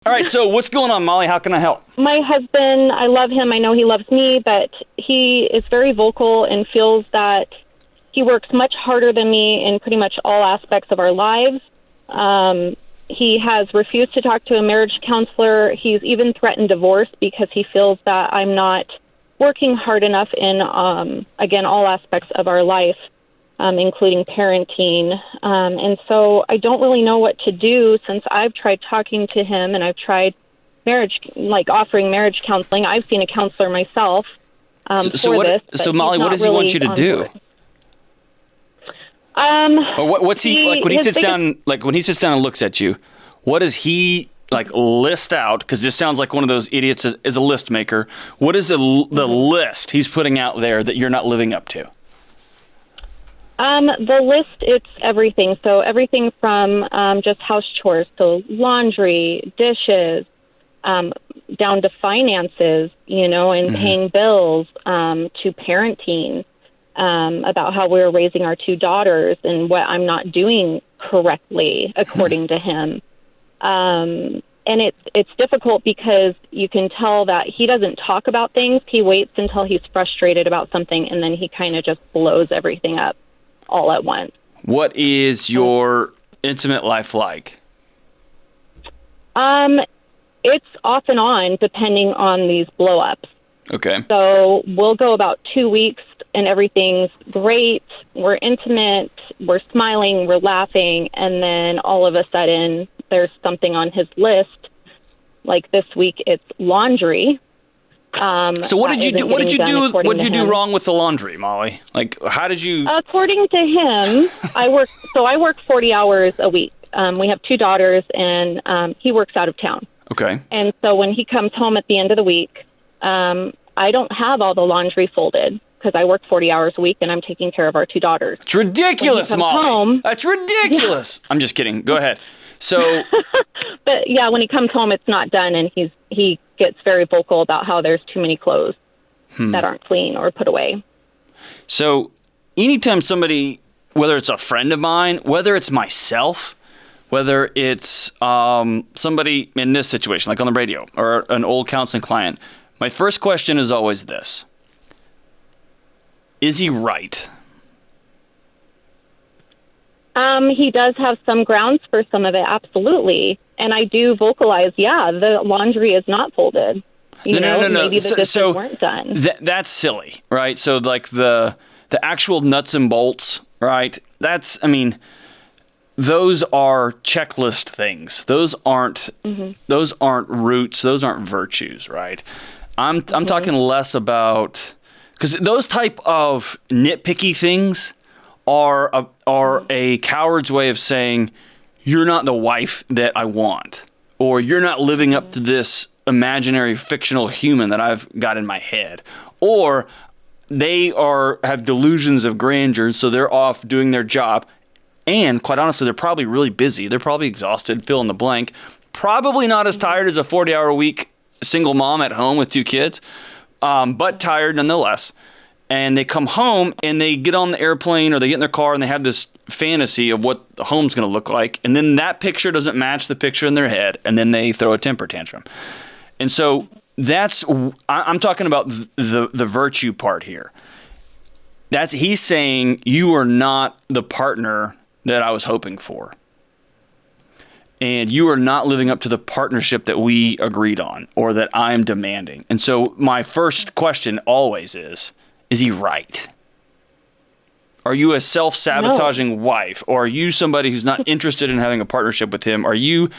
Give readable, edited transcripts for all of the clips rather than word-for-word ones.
All right, so what's going on, Molly? How can I help? My husband, I love him. I know he loves me, but he is very vocal and feels that he works much harder than me in pretty much all aspects of our lives. He has refused to talk to a marriage counselor. He's even threatened divorce because he feels that I'm not working hard enough in, again, all aspects of our life, including parenting. And so I don't really know what to do since I've tried talking to him and I've tried offering marriage counseling. I've seen a counselor myself for this. So Molly, what does he want you to do? Or what's he like when he sits down? Like when he sits down and looks at you, what does he list out? Because this sounds like one of those idiots is a list maker. What is the list he's putting out there that you're not living up to? The list, it's everything. So everything from just house chores, so laundry, dishes, down to finances, and paying bills, to parenting. About how we're raising our two daughters and what I'm not doing correctly, according to him. And it's difficult because you can tell that he doesn't talk about things. He waits until he's frustrated about something, and then he kind of just blows everything up all at once. What is your intimate life like? It's off and on, depending on these blow-ups. Okay. So we'll go about 2 weeks and everything's great. We're intimate, we're smiling, we're laughing, and then all of a sudden there's something on his list. Like this week, it's laundry. So what did you do? What did you do? What did you do wrong with the laundry, Molly? Like, how did you? According to him, I work 40 hours a week. We have two daughters, and he works out of town. Okay. And so when he comes home at the end of the week, I don't have all the laundry folded because I work 40 hours a week and I'm taking care of our two daughters. It's ridiculous, Molly. That's ridiculous. Yeah. I'm just kidding. Go ahead. So, but yeah, when he comes home, it's not done, and he gets very vocal about how there's too many clothes that aren't clean or put away. So, anytime somebody, whether it's a friend of mine, whether it's myself, whether it's somebody in this situation, like on the radio, or an old counseling client, my first question is always this: is he right? He does have some grounds for some of it, absolutely. And I do vocalize, the laundry is not folded. No. Maybe the dishes weren't done. That's silly, right? So like the actual nuts and bolts, right? Those are checklist things. Those aren't roots. Those aren't virtues, right? I'm talking less about, because those type of nitpicky things are a coward's way of saying you're not the wife that I want, or you're not living up to this imaginary fictional human that I've got in my head, or they have delusions of grandeur, so they're off doing their job, and quite honestly, they're probably really busy. They're probably exhausted, fill in the blank, probably not as tired as a 40-hour-a-week single mom at home with two kids, but tired nonetheless. And they come home and they get on the airplane or they get in their car and they have this fantasy of what the home's going to look like. And then that picture doesn't match the picture in their head. And then they throw a temper tantrum. And so I'm talking about the virtue part here. He's saying you are not the partner that I was hoping for. And you are not living up to the partnership that we agreed on or that I'm demanding. And so my first question always is he right? Are you a self-sabotaging wife? Or are you somebody who's not interested in having a partnership with him? Are you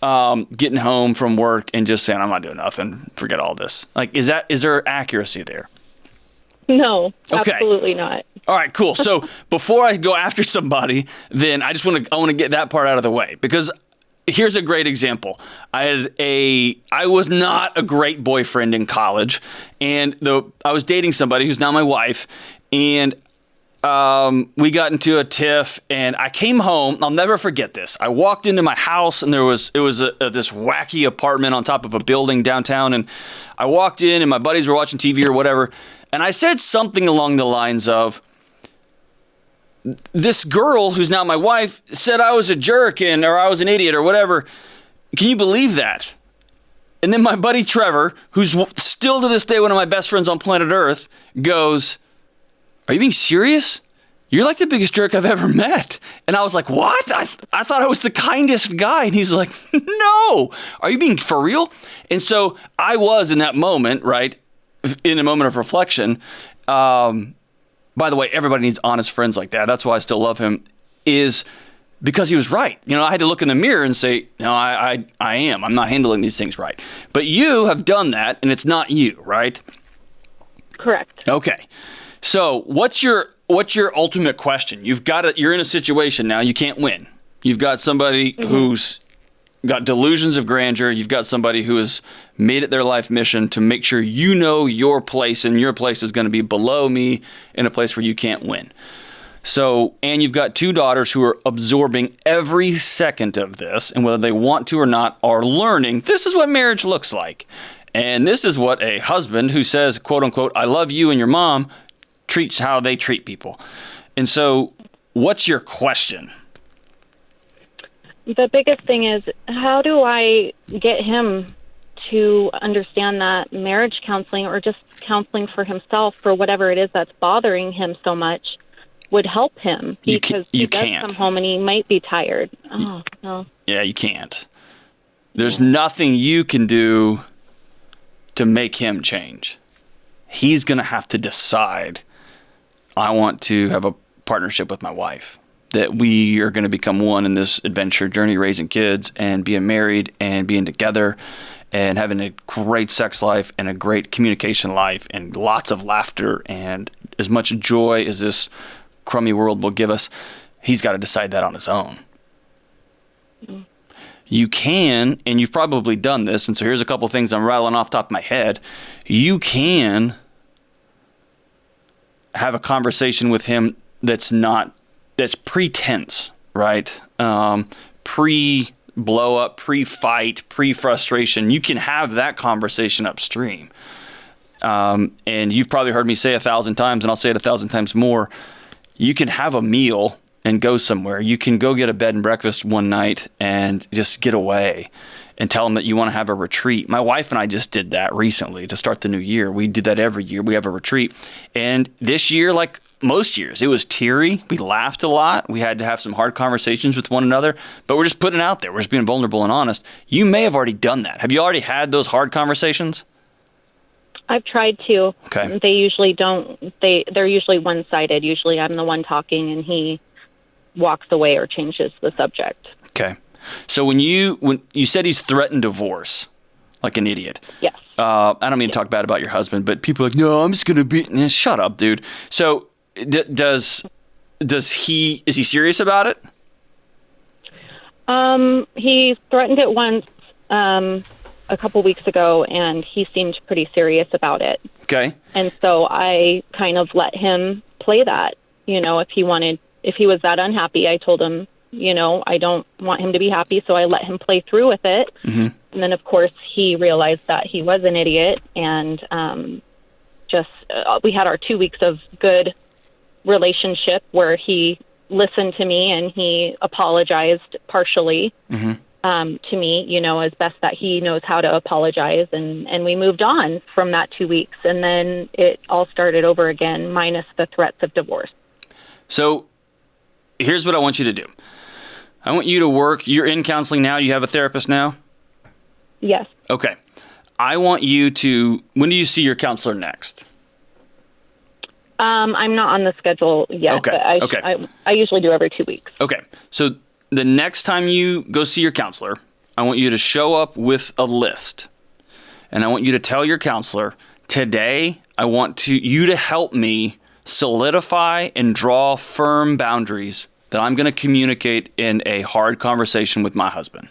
getting home from work and just saying, I'm not doing nothing, forget all this? Like, is there accuracy there? No, okay. Absolutely not. All right, cool. So before I go after somebody, then I want to get that part out of the way, because here's a great example. I was not a great boyfriend in college, and I was dating somebody who's now my wife, and we got into a tiff, and I came home. I'll never forget this. I walked into my house, and it was this wacky apartment on top of a building downtown, and I walked in, and my buddies were watching TV or whatever, and I said something along the lines of, this girl who's now my wife said I was a jerk or I was an idiot or whatever. Can you believe that? And then my buddy Trevor, who's still to this day one of my best friends on planet Earth, goes, "Are you being serious? You're like the biggest jerk I've ever met." And I was like, "What? I thought I was the kindest guy." And he's like, "No, are you being for real?" And so I was in that moment, right, in a moment of reflection. By the way, everybody needs honest friends like that. That's why I still love him, is because he was right. You know, I had to look in the mirror and say, no, I am. I'm not handling these things right. But you have done that, and it's not you, right? Correct. Okay. So what's your ultimate question? You're in a situation now, you can't win. You've got somebody who's got delusions of grandeur. You've got somebody who has made it their life mission to make sure you know your place, and your place is going to be below me in a place where you can't win. So, and you've got 2 daughters who are absorbing every second of this, and whether they want to or not, are learning this is what marriage looks like. And this is what a husband who says, quote unquote, "I love you and your mom," treats how they treat people. And so what's your question? The biggest thing is, how do I get him to understand that marriage counseling, or just counseling for himself for whatever it is that's bothering him so much, would help him? Because he does come home and he might be tired. Oh, no. Yeah, you can't. There's nothing you can do to make him change. He's going to have to decide, I want to have a partnership with my wife, that we are going to become one in this adventure journey, raising kids and being married and being together and having a great sex life and a great communication life and lots of laughter and as much joy as this crummy world will give us. He's got to decide that on his own. Mm. You can, and you've probably done this, and so here's a couple of things I'm rattling off the top of my head. You can have a conversation with him that's pretense, right? Pre-blow up, pre-fight, pre-frustration. You can have that conversation upstream. And you've probably heard me say 1,000 times, and I'll say it 1,000 times more. You can have a meal and go somewhere. You can go get a bed and breakfast one night and just get away and tell them that you want to have a retreat. My wife and I just did that recently to start the new year. We do that every year. We have a retreat. And this year, like most years, it was teary. We laughed a lot. We had to have some hard conversations with one another, but we're just putting it out there. We're just being vulnerable and honest. You may have already done that. Have you already had those hard conversations? I've tried to. Okay. They usually don't. They're usually one-sided. Usually I'm the one talking and he walks away or changes the subject. Okay. So when you said he's threatened divorce, like an idiot. Yes. I don't mean to talk bad about your husband, but people are like, no, I'm just going to be, shut up, dude. So is he serious about it? He threatened it once, a couple weeks ago, and he seemed pretty serious about it. Okay. And so I kind of let him play that. You know, if he was that unhappy, I told him, you know, I don't want him to be happy, so I let him play through with it. Mm-hmm. And then, of course, he realized that he was an idiot, and we had our 2 weeks of good relationship where he listened to me and he apologized partially to me, you know, as best that he knows how to apologize. And we moved on from that 2 weeks, and then it all started over again, minus the threats of divorce. So here's what I want you to do. I want you to work. You're in counseling now. You have a therapist now? Yes. Okay. I want you to, when do you see your counselor next? I'm not on the schedule yet. Okay. But I usually do every 2 weeks. Okay. So the next time you go see your counselor, I want you to show up with a list. And I want you to tell your counselor, today I want you to help me solidify and draw firm boundaries that I'm going to communicate in a hard conversation with my husband.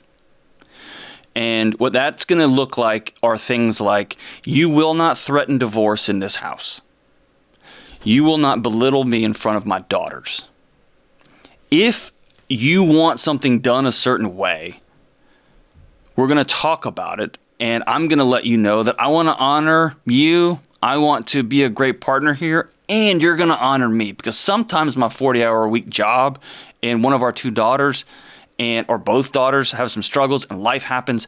And what that's going to look like are things like, you will not threaten divorce in this house. You will not belittle me in front of my daughters. If you want something done a certain way, we're going to talk about it, and I'm going to let you know that I want to honor you. I want to be a great partner here, and you're going to honor me, because sometimes my 40-hour-a-week job and one of our 2 daughters or both daughters have some struggles and life happens,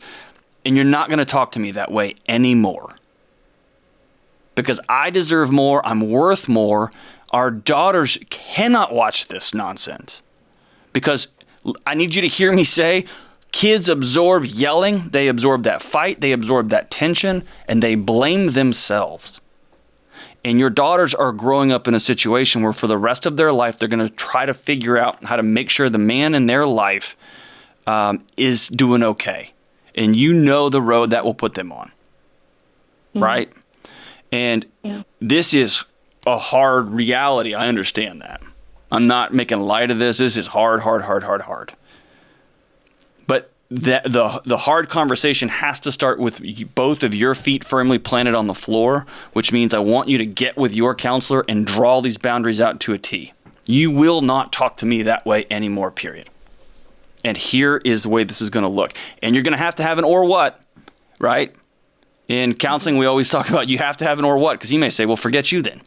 and you're not going to talk to me that way anymore. Because I deserve more, I'm worth more. Our daughters cannot watch this nonsense. Because I need you to hear me say, kids absorb yelling, they absorb that fight, they absorb that tension, and they blame themselves. And your daughters are growing up in a situation where for the rest of their life, they're going to try to figure out how to make sure the man in their life is doing okay. And you know the road that will put them on. Mm-hmm. Right? And this is a hard reality. I understand that. I'm not making light of this. This is hard. But the hard conversation has to start with both of your feet firmly planted on the floor, which means I want you to get with your counselor and draw these boundaries out to a T. You will not talk to me that way anymore, period. And here is the way this is going to look. And you're going to have an or what, right? In counseling, we always talk about you have to have an or what, because he may say, well, forget you then.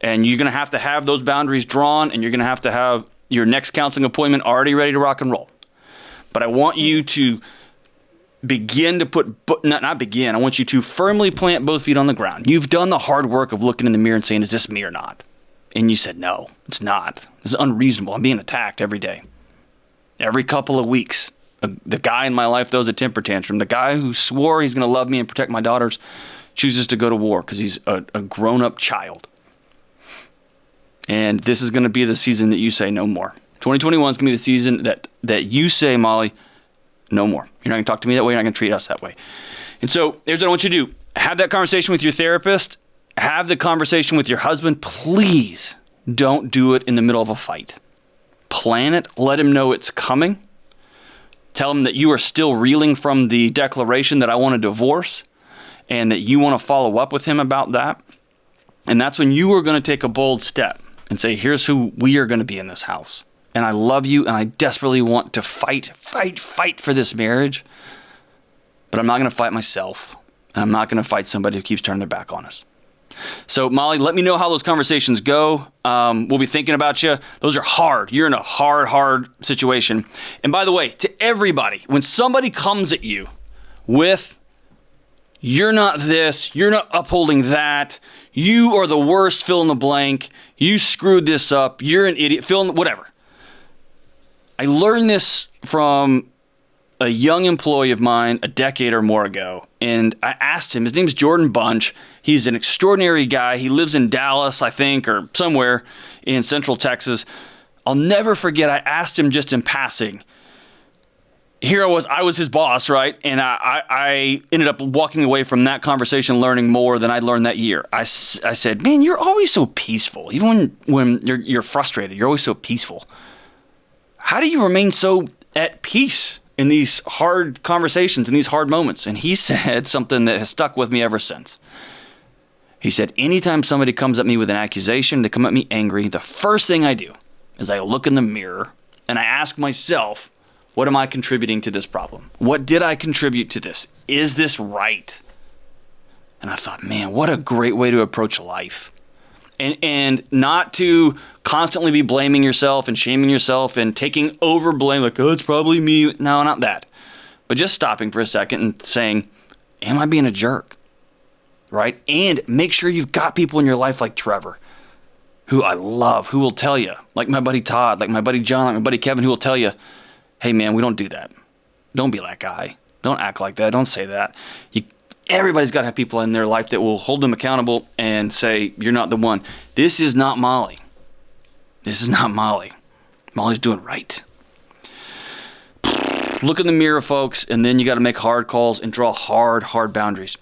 And you're going to have those boundaries drawn, and you're going to have your next counseling appointment already ready to rock and roll. But I want you to begin to I want you to firmly plant both feet on the ground. You've done the hard work of looking in the mirror and saying, is this me or not? And you said, no, it's not. This is unreasonable. I'm being attacked every day. Every couple of weeks. The guy in my life throws a temper tantrum. The guy who swore he's going to love me and protect my daughters chooses to go to war because he's a grown-up child. And this is going to be the season that you say no more. 2021 is going to be the season that you say, Molly, no more. You're not going to talk to me that way. You're not going to treat us that way. And so here's what I want you to do. Have that conversation with your therapist. Have the conversation with your husband. Please don't do it in the middle of a fight. Plan it. Let him know it's coming. Tell him that you are still reeling from the declaration that I want a divorce and that you want to follow up with him about that. And that's when you are going to take a bold step and say, here's who we are going to be in this house. And I love you, and I desperately want to fight for this marriage. But I'm not going to fight myself. And I'm not going to fight somebody who keeps turning their back on us. So, Molly, let me know how those conversations go. We'll be thinking about you. Those are hard. You're in a hard situation. And by the way, to everybody, when somebody comes at you with, you're not this, you're not upholding that, you are the worst, fill in the blank, you screwed this up, you're an idiot, fill in whatever. I learned this from a young employee of mine a decade or more ago, and I asked him, his name's Jordan Bunch. He's an extraordinary guy. He lives in Dallas, I think, or somewhere in Central Texas. I'll never forget, I asked him just in passing. Here I was his boss, right? And I ended up walking away from that conversation learning more than I learned that year. I said, man, you're always so peaceful. Even when you're frustrated, you're always so peaceful. How do you remain so at peace in these hard conversations, in these hard moments? And he said something that has stuck with me ever since. He said, anytime somebody comes at me with an accusation, they come at me angry, the first thing I do is I look in the mirror and I ask myself, what am I contributing to this problem? What did I contribute to this? Is this right? And I thought, man, what a great way to approach life. And not to constantly be blaming yourself and shaming yourself and taking over blame, like, oh, it's probably me. No, not that. But just stopping for a second and saying, am I being a jerk? Right? And make sure you've got people in your life like Trevor, who I love, who will tell you, like my buddy Todd, like my buddy John, like my buddy Kevin, who will tell you, hey, man, we don't do that. Don't be that guy. Don't act like that. Don't say that. Everybody's got to have people in their life that will hold them accountable and say, you're not the one. This is not Molly. This is not Molly. Molly's doing right. Look in the mirror, folks, and then you got to make hard calls and draw hard boundaries.